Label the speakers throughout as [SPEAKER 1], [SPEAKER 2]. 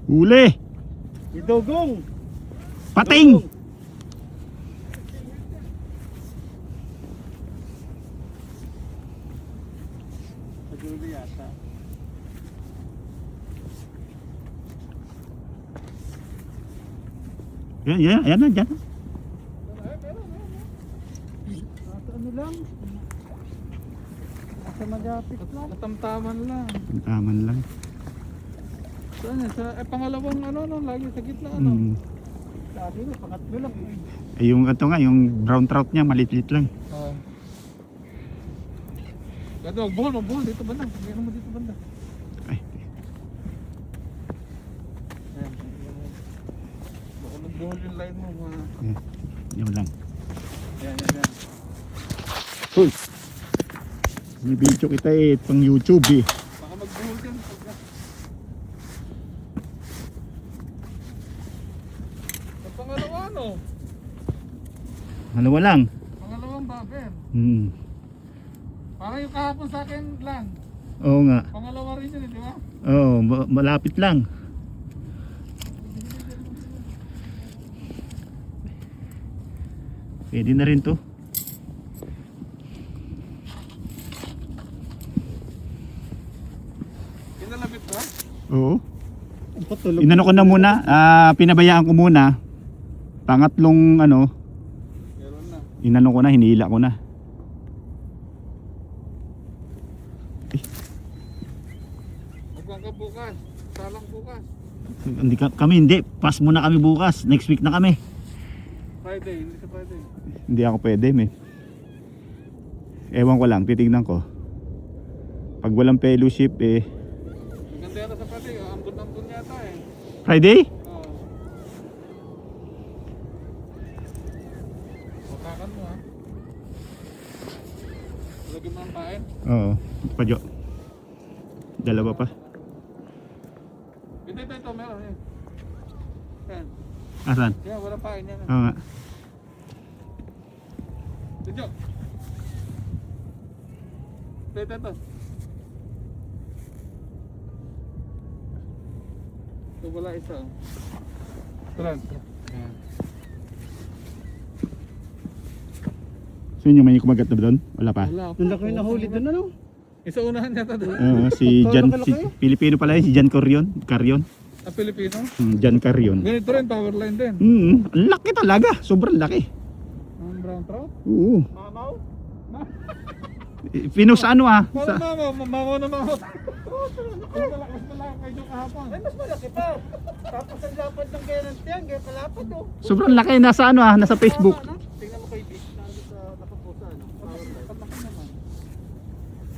[SPEAKER 1] Huli.
[SPEAKER 2] Idugong.
[SPEAKER 1] Pating.
[SPEAKER 2] Naguli yata.
[SPEAKER 1] Yan, ayan na, dyan.
[SPEAKER 2] Nasa ano lang? Nasa magapit lang. Matamtaman lang.
[SPEAKER 1] Taman lang.
[SPEAKER 2] Saan yan? Sa pangalawang ano, no? Lagi sa gitna ano?
[SPEAKER 1] Mm.
[SPEAKER 2] Sabi mo, pangatlo lang.
[SPEAKER 1] Eh, yung ito nga, yung brown trout niya, maliit lang.
[SPEAKER 2] Oo. Gado, magbuhol. Dito banda. Gano'n mo dito banda.
[SPEAKER 1] Ay,
[SPEAKER 2] Ayan. Baka magbuhol yung line mo.
[SPEAKER 1] yun lang.
[SPEAKER 2] Yan.
[SPEAKER 1] Uy! Binibidyo kita eh, pang YouTube eh.
[SPEAKER 2] Baka magbuhol yan. Sa pangalawa ano?
[SPEAKER 1] Dalawa lang.
[SPEAKER 2] Pangalawang baber. Parang yung kahapon sa akin lang.
[SPEAKER 1] Oo nga.
[SPEAKER 2] Pangalawa rin yun, di ba?
[SPEAKER 1] Oo, malapit lang. Pwede na rin to.
[SPEAKER 2] Kinalabit ba?
[SPEAKER 1] Oo.
[SPEAKER 2] Patulog.
[SPEAKER 1] Inano ko na muna, pinabayaan ko muna. Pangatlong ano,
[SPEAKER 2] Meron na.
[SPEAKER 1] inano ko na, hinila ko na.
[SPEAKER 2] Magwang ka bukas. Salang bukas.
[SPEAKER 1] Kami hindi, pass muna kami bukas. Next week na kami.
[SPEAKER 2] Friday, hindi sa Friday.
[SPEAKER 1] Hindi ako pwede, me. Ewan ko lang, titignan ko. Pag walang fellowship eh.
[SPEAKER 2] Maganda yata sa Friday. Ambon yata eh.
[SPEAKER 1] Friday?
[SPEAKER 2] Oo. Matakan mo ha. Lagyan mo ng pain.
[SPEAKER 1] Oo, padyo. Dalawa pa.
[SPEAKER 2] Ito, meron yan. Yan.
[SPEAKER 1] Asan?
[SPEAKER 2] Yan, walang pain yan.
[SPEAKER 1] Oo nga.
[SPEAKER 2] Ito. Ito. Ito wala isa. Tulan. Yan.
[SPEAKER 1] So yun yung may kumagat na doon? Wala pa?
[SPEAKER 2] Wala pa.
[SPEAKER 3] Doon ako yung nahuli doon ano?
[SPEAKER 2] Isa unahan yata doon.
[SPEAKER 1] Oo, si Jan, si Pilipino pala yun, si Jan Carion.
[SPEAKER 2] Ah, Pilipino?
[SPEAKER 1] Jan Carion.
[SPEAKER 2] Ganito rin, power line din.
[SPEAKER 1] Ang laki talaga, sobrang laki.
[SPEAKER 2] Ang brown trout?
[SPEAKER 1] Oo.
[SPEAKER 2] Mamaw?
[SPEAKER 1] Pinos ano
[SPEAKER 2] Parang
[SPEAKER 1] sa,
[SPEAKER 2] mamaw na mamaw. Mas malaki kayo kahapon.
[SPEAKER 3] Ay, mas malaki pa. Tapos ang lapad ng kaya ng tiyang, kaya palapad oh.
[SPEAKER 1] sobrang laki, nasa ano nasa Facebook.
[SPEAKER 3] Tingnan mo kay Vic, nandun sa nakapusa, ano? Power line.
[SPEAKER 2] Palaki naman.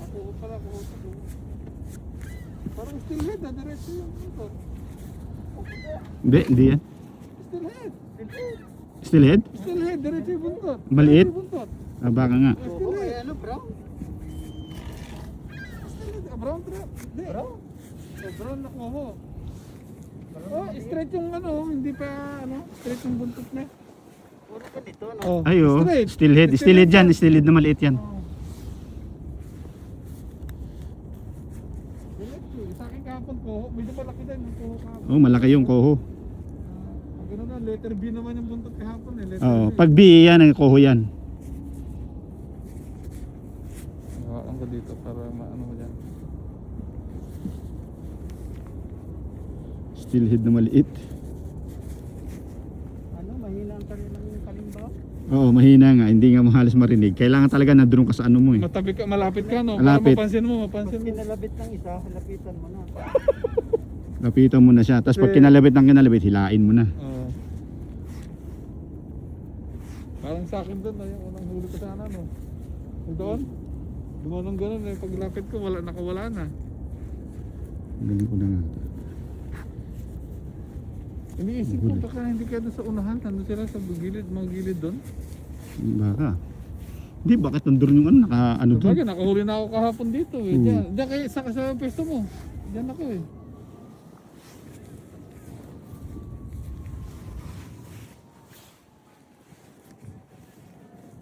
[SPEAKER 2] Ako pala, ako. Parang steelhead na, diretso yung ito.
[SPEAKER 1] Hindi yan.
[SPEAKER 2] Steelhead.
[SPEAKER 1] Steelhead?
[SPEAKER 2] Steelhead, diretso yung buntot.
[SPEAKER 1] Maliit?
[SPEAKER 2] Diretso yung buntot.
[SPEAKER 1] Baka nga.
[SPEAKER 3] Oo, kaya ano, bro?
[SPEAKER 2] Steelhead, brown trout. Hindi.
[SPEAKER 3] Brown?
[SPEAKER 2] Brown na kuho. Oh, straight yung ano, hindi pa ano, straight yung buntot na.
[SPEAKER 3] Puro ka dito, no?
[SPEAKER 2] Oh,
[SPEAKER 1] Ay oh,
[SPEAKER 2] straight.
[SPEAKER 1] steelhead yan, steelhead na maliit yan.
[SPEAKER 2] Oh. Diretso, sa akin kahapon kuho, medyo malaki din yung kuho kahapon.
[SPEAKER 1] Oh, malaki yung koho.
[SPEAKER 2] Gano'n na, letter B naman yung buntot kahapon eh. Letter
[SPEAKER 1] Oh,
[SPEAKER 2] B.
[SPEAKER 1] pag B yan, ang koho yan.
[SPEAKER 2] Hawakan ko dito para maano mo dyan.
[SPEAKER 1] Steelhead na maliit.
[SPEAKER 3] Ano, mahina ang kanilang kalimbaw?
[SPEAKER 1] Oo, mahina nga, hindi nga halos marinig. Kailangan talaga nandun ka sa ano mo eh.
[SPEAKER 2] Matabi ka, malapit ka no?
[SPEAKER 1] Malapit.
[SPEAKER 2] Para mapansin mo.
[SPEAKER 3] Pag kinalabit ng isa, lapitan mo na.
[SPEAKER 1] Lapitan mo na siya. Tapos pag kinalabit ng kinalabit, hilain mo na.
[SPEAKER 2] Oo. Parang sa akin doon, yung unang huli ko sana no? Doon? Gumanong gano'n eh, paglapit ko, nakawala na.
[SPEAKER 1] Galing ko na nga.
[SPEAKER 2] Iniisip ko baka hindi kaya doon sa unahan, nandun sila sa gilid, mga gilid doon.
[SPEAKER 1] Baka. Hindi, bakit nandun yung ano, ano doon?
[SPEAKER 2] Sabagay, nakahuli na ako kahapon dito eh.
[SPEAKER 1] Oo.
[SPEAKER 2] Diyan kayo sa pwesto mo. Diyan ako eh.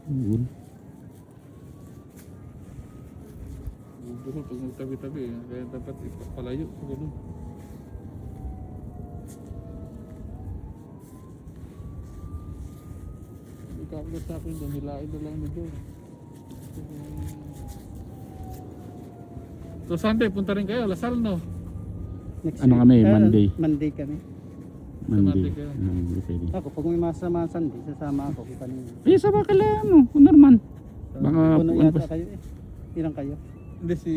[SPEAKER 1] Yun.
[SPEAKER 2] Buburo pag magtabi-tabi eh. Kaya dapat ipapalayo. Ganun. nagkakagat sa akin doon, hilain na lang ni doon. So Sunday, punta rin kayo, Lasal no?
[SPEAKER 3] Next
[SPEAKER 1] Ano
[SPEAKER 3] week.
[SPEAKER 1] kami, Monday.
[SPEAKER 3] Monday kami.
[SPEAKER 1] Monday.
[SPEAKER 2] kayo.
[SPEAKER 1] Hindi pwede.
[SPEAKER 3] Ako, pag may masama Sunday, sasama ako. Kanina.
[SPEAKER 1] Eh, sama ka lang, ano, kung normal.
[SPEAKER 3] So,
[SPEAKER 1] Baka
[SPEAKER 3] puno
[SPEAKER 1] ano
[SPEAKER 3] yata
[SPEAKER 1] pa-
[SPEAKER 3] kayo eh. Ilang kayo?
[SPEAKER 2] Hindi si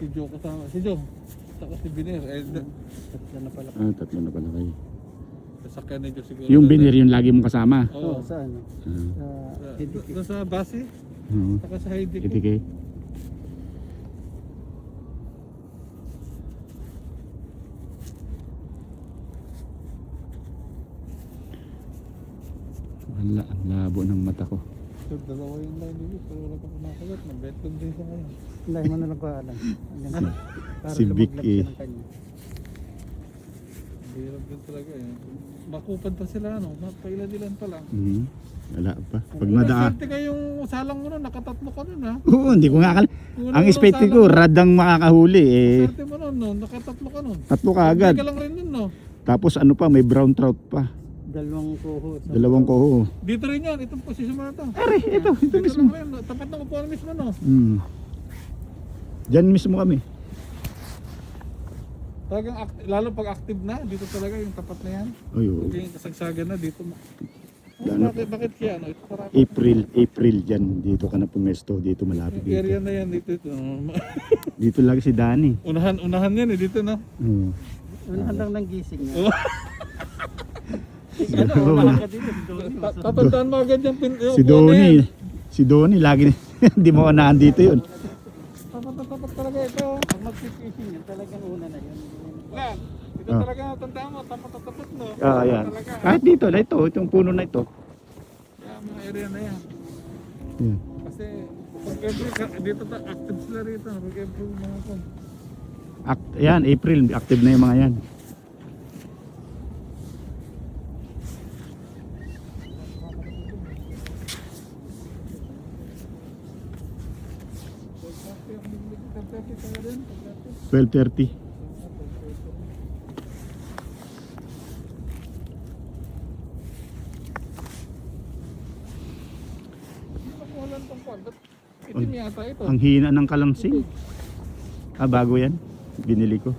[SPEAKER 2] Joe kasama. Si Joe. Saka si Biner.
[SPEAKER 3] Tatlo na pala.
[SPEAKER 1] Tatlo na pala kayo.
[SPEAKER 2] Sasakyan ni Joe siguro.
[SPEAKER 1] Yung binir, yung lagi mong kasama.
[SPEAKER 3] Oo,
[SPEAKER 2] Oo.
[SPEAKER 3] sa ano? Sa Hidiki.
[SPEAKER 2] Doon sa Basi.
[SPEAKER 1] Oo.
[SPEAKER 2] Saka sa Heidi.
[SPEAKER 1] Itikay. Wala, ang labo ng mata ko.
[SPEAKER 2] So, dalawa yung line nila. Pero wala pa kumakagat. Nag-betlog din siya ngayon.
[SPEAKER 3] Hindi mo na lang paalam.
[SPEAKER 1] Si Vic eh.
[SPEAKER 2] Hirap din talaga eh. Makupad pa sila ano. Pailadilan pa lang.
[SPEAKER 1] Wala pa. Pag
[SPEAKER 2] Wala,
[SPEAKER 1] madaan.
[SPEAKER 2] swerte kayong salang mo nun. Nakatatlo ka nun ha.
[SPEAKER 1] Oo, hindi ko nga
[SPEAKER 2] Kung
[SPEAKER 1] Ang
[SPEAKER 2] wala
[SPEAKER 1] expected
[SPEAKER 2] salang
[SPEAKER 1] ko,
[SPEAKER 2] mo,
[SPEAKER 1] radang makakahuli eh.
[SPEAKER 2] swerte mo nun no. Nakatatlo ka nun.
[SPEAKER 1] Tatlo ka agad.
[SPEAKER 2] Hindi ka lang rin nun no.
[SPEAKER 1] Tapos ano pa, may brown trout pa.
[SPEAKER 3] Dalawang kuho.
[SPEAKER 1] Dalawang ko.
[SPEAKER 2] Dito rin yan. Itong posisyon mo na to.
[SPEAKER 1] Are, ito
[SPEAKER 2] Dito
[SPEAKER 1] mismo.
[SPEAKER 2] lang rin. Tapat ng upuan mismo no.
[SPEAKER 1] Diyan mismo kami.
[SPEAKER 2] Talagang lalo pag active na. Dito talaga yung tapat na yan.
[SPEAKER 1] Ay, oo.
[SPEAKER 2] Pag yung kasagsagan na dito.
[SPEAKER 1] Ano?
[SPEAKER 2] Bakit kaya ano? Ito sarap.
[SPEAKER 1] April dyan. Dito ka na pumesto. Dito malapit
[SPEAKER 2] Yung area
[SPEAKER 1] dito.
[SPEAKER 2] na yan dito.
[SPEAKER 1] Dito lagi si Danny.
[SPEAKER 2] Unahan yan eh dito no.
[SPEAKER 1] Oo.
[SPEAKER 3] Unahan lang ng gising niya.
[SPEAKER 2] Oo.
[SPEAKER 3] Ano, unahan ka dito.
[SPEAKER 2] Tatandaan mo agad yung pin.
[SPEAKER 1] Si Donnie. Si Donnie lagi hindi mo unahan dito yun.
[SPEAKER 2] Tapat talaga ito.
[SPEAKER 3] Pag magsipising yan, talagang una na yun.
[SPEAKER 2] Lan. Ito
[SPEAKER 1] Ah.
[SPEAKER 2] talaga tandaan mo. Tapat no.
[SPEAKER 1] Yan.
[SPEAKER 2] Talaga.
[SPEAKER 1] Kahit dito, na ito, itong puno na ito.
[SPEAKER 2] Kaya mga area na yan.
[SPEAKER 1] Yan.
[SPEAKER 2] Kasi pag April, dito active sila rito. Pag April mga po.
[SPEAKER 1] Yan, April, active na yung mga yan.
[SPEAKER 2] Tayo din.
[SPEAKER 1] 12:30.
[SPEAKER 2] Walang tong kwan. Itim yata ito.
[SPEAKER 1] Ang hina ng kalansing. Bago yan. Binili ko.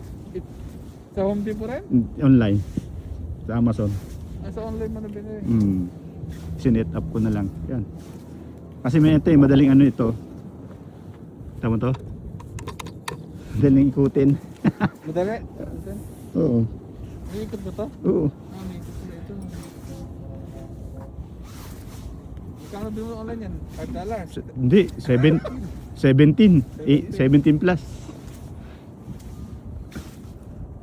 [SPEAKER 2] Sa Home Depot rin?
[SPEAKER 1] Online. Sa Amazon.
[SPEAKER 2] Sa online mo na binili.
[SPEAKER 1] Sinet up ko na lang. Yan. Kasi may ito madaling ano ito. Tama to? Madaling ikutin.
[SPEAKER 2] Madali.
[SPEAKER 1] Oo.
[SPEAKER 2] May ikot ba to?
[SPEAKER 1] Oo.
[SPEAKER 2] May ikot pala ito. Magkano din mo online yan? $5?
[SPEAKER 1] Hindi, 17 plus.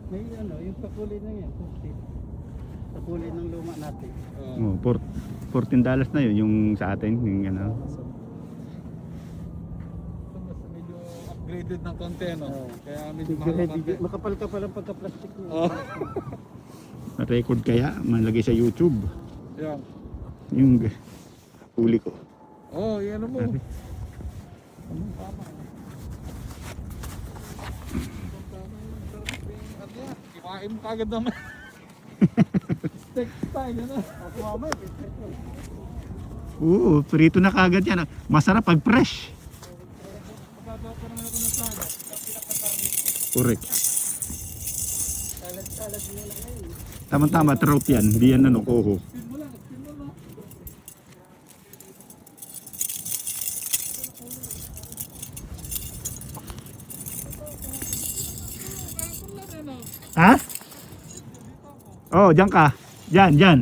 [SPEAKER 3] May ano, yung pakulay na yan. Pakulay ng luma natin.
[SPEAKER 1] Oh, $14 na yun yung sa atin, yung ano.
[SPEAKER 2] Mas medyo upgraded ng konti no?
[SPEAKER 3] Oo.
[SPEAKER 2] Kaya medyo mahal ng konti.
[SPEAKER 3] Makapal-kapal ang pagka-plastic niya.
[SPEAKER 2] Oo.
[SPEAKER 1] Record kaya, malagay sa YouTube.
[SPEAKER 2] Yan.
[SPEAKER 1] Yung huli ko.
[SPEAKER 2] Oh, yan mo.
[SPEAKER 1] Sabi.
[SPEAKER 2] Tama. Iwain mo kagad naman. Steak style, ano?
[SPEAKER 3] Ako mamay,
[SPEAKER 1] Oo, prito na kagad yan. Masarap pag fresh.
[SPEAKER 2] Pagkagawa pa naman ako ng sana.
[SPEAKER 1] Correct.
[SPEAKER 3] salad mo lang ngayon.
[SPEAKER 1] Tama-tama, trout yan. Hindi yan ano, koho.
[SPEAKER 2] Spin mo lang, spin mo no?
[SPEAKER 1] Ha? Oh, diyan ka. Diyan.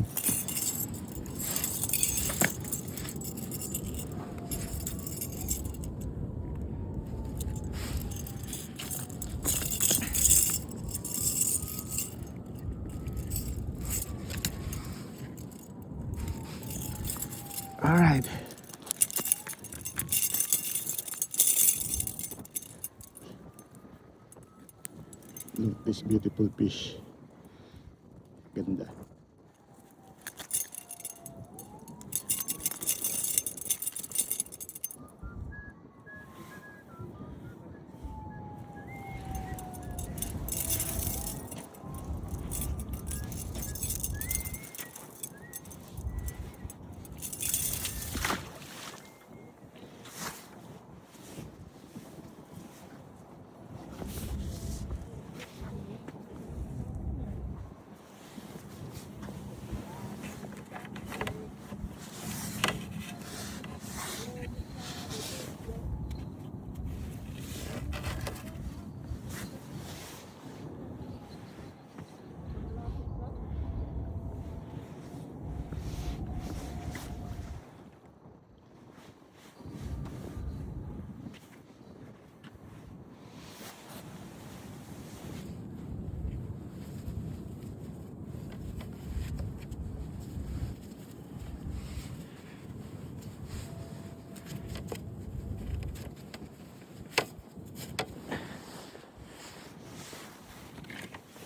[SPEAKER 1] All right. Look, this beautiful fish. Ganda.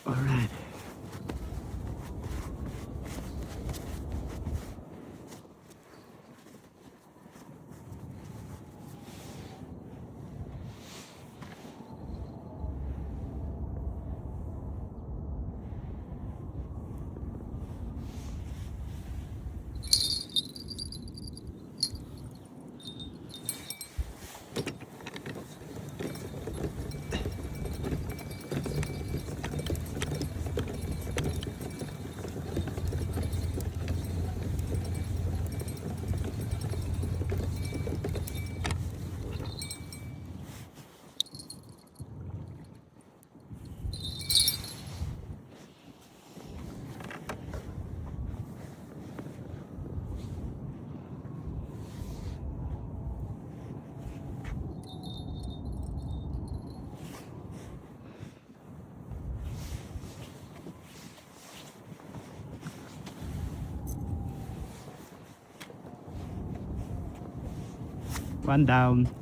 [SPEAKER 1] Alright. One down.